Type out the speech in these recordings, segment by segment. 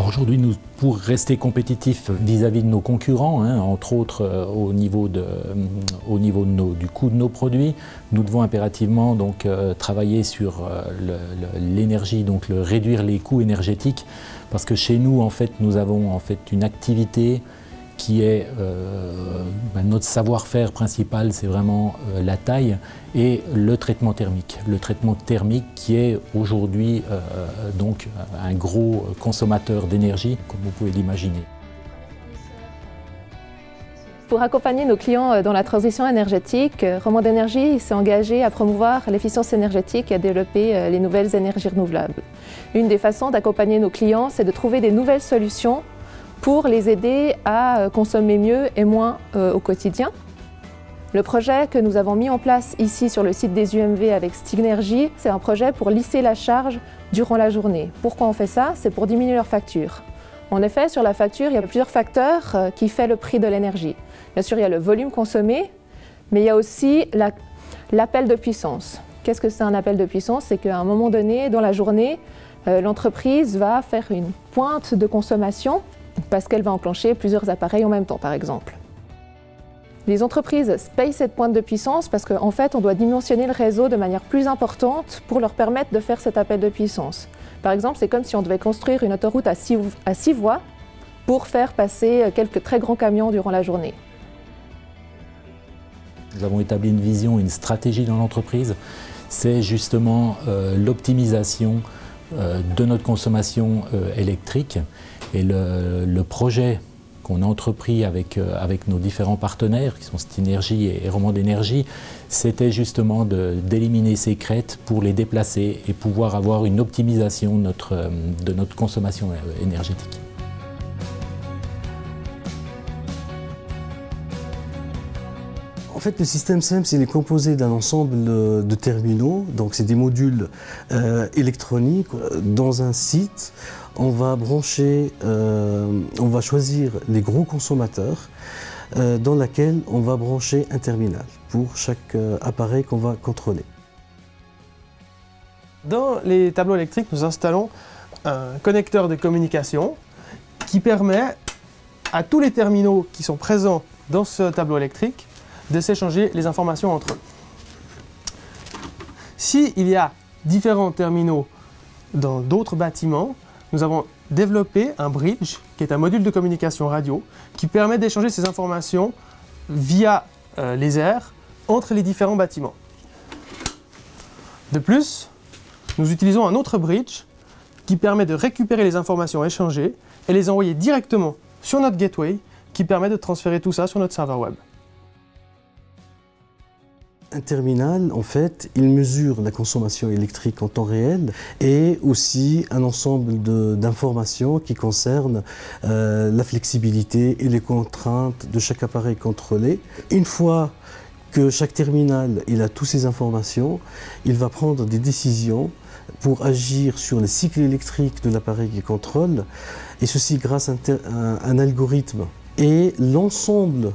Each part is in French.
Alors aujourd'hui, pour rester compétitifs vis-à-vis de nos concurrents, entre autres au niveau du coût de nos produits, nous devons impérativement donc, travailler sur l'énergie, donc réduire les coûts énergétiques, parce que chez nous, en fait, nous avons en fait une activité qui est notre savoir-faire principal, c'est vraiment la taille et le traitement thermique. Le traitement thermique qui est aujourd'hui donc un gros consommateur d'énergie, comme vous pouvez l'imaginer. Pour accompagner nos clients dans la transition énergétique, Romande Énergie s'est engagé à promouvoir l'efficience énergétique et à développer les nouvelles énergies renouvelables. Une des façons d'accompagner nos clients, c'est de trouver des nouvelles solutions pour les aider à consommer mieux et moins au quotidien. Le projet que nous avons mis en place ici sur le site des UMV avec Stignergie, c'est un projet pour lisser la charge durant la journée. Pourquoi on fait ça? C'est pour diminuer leur facture. En effet, sur la facture, il y a plusieurs facteurs qui font le prix de l'énergie. Bien sûr, il y a le volume consommé, mais il y a aussi l'appel de puissance. Qu'est-ce que c'est un appel de puissance? C'est qu'à un moment donné, dans la journée, l'entreprise va faire une pointe de consommation parce qu'elle va enclencher plusieurs appareils en même temps, par exemple. Les entreprises payent cette pointe de puissance parce qu'en fait, on doit dimensionner le réseau de manière plus importante pour leur permettre de faire cet appel de puissance. Par exemple, c'est comme si on devait construire une autoroute à 6 voies pour faire passer quelques très grands camions durant la journée. Nous avons établi une vision, une stratégie dans l'entreprise. C'est justement l'optimisation de notre consommation électrique. Et le projet qu'on a entrepris avec nos différents partenaires, qui sont Stignergie et Romande Énergie, c'était justement d'éliminer ces crêtes pour les déplacer et pouvoir avoir une optimisation de notre consommation énergétique. En fait, le système SEMS il est composé d'un ensemble de terminaux, donc c'est des modules électroniques. Dans un site, on va brancher, on va choisir les gros consommateurs dans laquelle on va brancher un terminal pour chaque appareil qu'on va contrôler. Dans les tableaux électriques, nous installons un connecteur de communication qui permet à tous les terminaux qui sont présents dans ce tableau électrique de s'échanger les informations entre eux. S'il y a différents terminaux dans d'autres bâtiments, nous avons développé un bridge, qui est un module de communication radio, qui permet d'échanger ces informations via les airs entre les différents bâtiments. De plus, nous utilisons un autre bridge qui permet de récupérer les informations échangées et les envoyer directement sur notre gateway, qui permet de transférer tout ça sur notre serveur web. Un terminal, en fait, il mesure la consommation électrique en temps réel et aussi un ensemble d'informations qui concernent la flexibilité et les contraintes de chaque appareil contrôlé. Une fois que chaque terminal il a toutes ces informations, il va prendre des décisions pour agir sur les cycles électriques de l'appareil qu'il contrôle, et ceci grâce à un algorithme. Et l'ensemble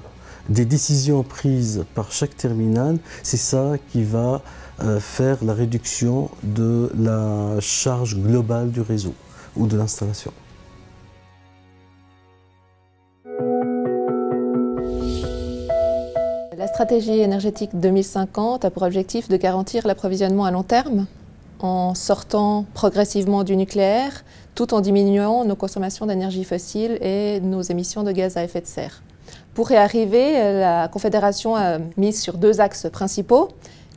des décisions prises par chaque terminal, c'est ça qui va faire la réduction de la charge globale du réseau ou de l'installation. La stratégie énergétique 2050 a pour objectif de garantir l'approvisionnement à long terme en sortant progressivement du nucléaire, tout en diminuant nos consommations d'énergie fossile et nos émissions de gaz à effet de serre. Pour y arriver, la Confédération a mis sur 2 axes principaux,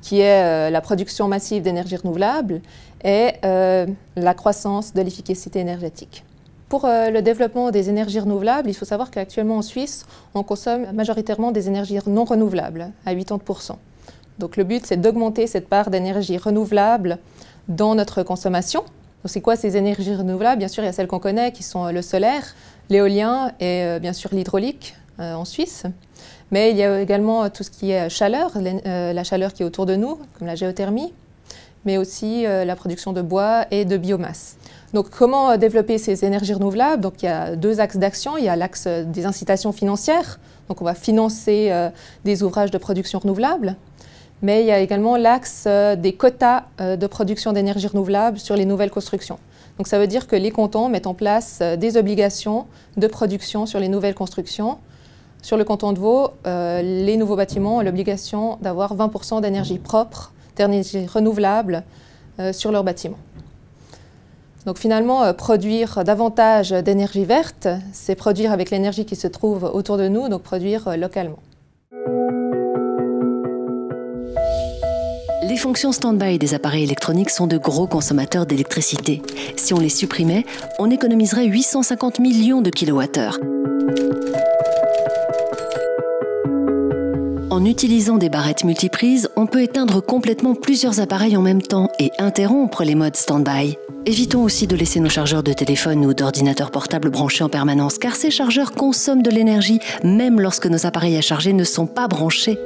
qui est la production massive d'énergie renouvelable et la croissance de l'efficacité énergétique. Pour le développement des énergies renouvelables, il faut savoir qu'actuellement en Suisse, on consomme majoritairement des énergies non renouvelables, à 80%. Donc le but, c'est d'augmenter cette part d'énergie renouvelable dans notre consommation. Donc c'est quoi ces énergies renouvelables? Bien sûr, il y a celles qu'on connaît, qui sont le solaire, l'éolien et bien sûr l'hydraulique en Suisse. Mais il y a également tout ce qui est chaleur, la chaleur qui est autour de nous, comme la géothermie, mais aussi la production de bois et de biomasse. Donc comment développer ces énergies renouvelables? Donc il y a 2 axes d'action. Il y a l'axe des incitations financières. Donc on va financer des ouvrages de production renouvelable. Mais il y a également l'axe des quotas de production d'énergie renouvelable sur les nouvelles constructions. Donc ça veut dire que les cantons mettent en place des obligations de production sur les nouvelles constructions. Sur le canton de Vaud, les nouveaux bâtiments ont l'obligation d'avoir 20% d'énergie propre, d'énergie renouvelable sur leurs bâtiments. Donc finalement, produire davantage d'énergie verte, c'est produire avec l'énergie qui se trouve autour de nous, donc produire localement. Les fonctions stand-by des appareils électroniques sont de gros consommateurs d'électricité. Si on les supprimait, on économiserait 850 millions de kilowattheures. En utilisant des barrettes multiprises, on peut éteindre complètement plusieurs appareils en même temps et interrompre les modes stand-by. Évitons aussi de laisser nos chargeurs de téléphone ou d'ordinateur portable branchés en permanence, car ces chargeurs consomment de l'énergie, même lorsque nos appareils à charger ne sont pas branchés.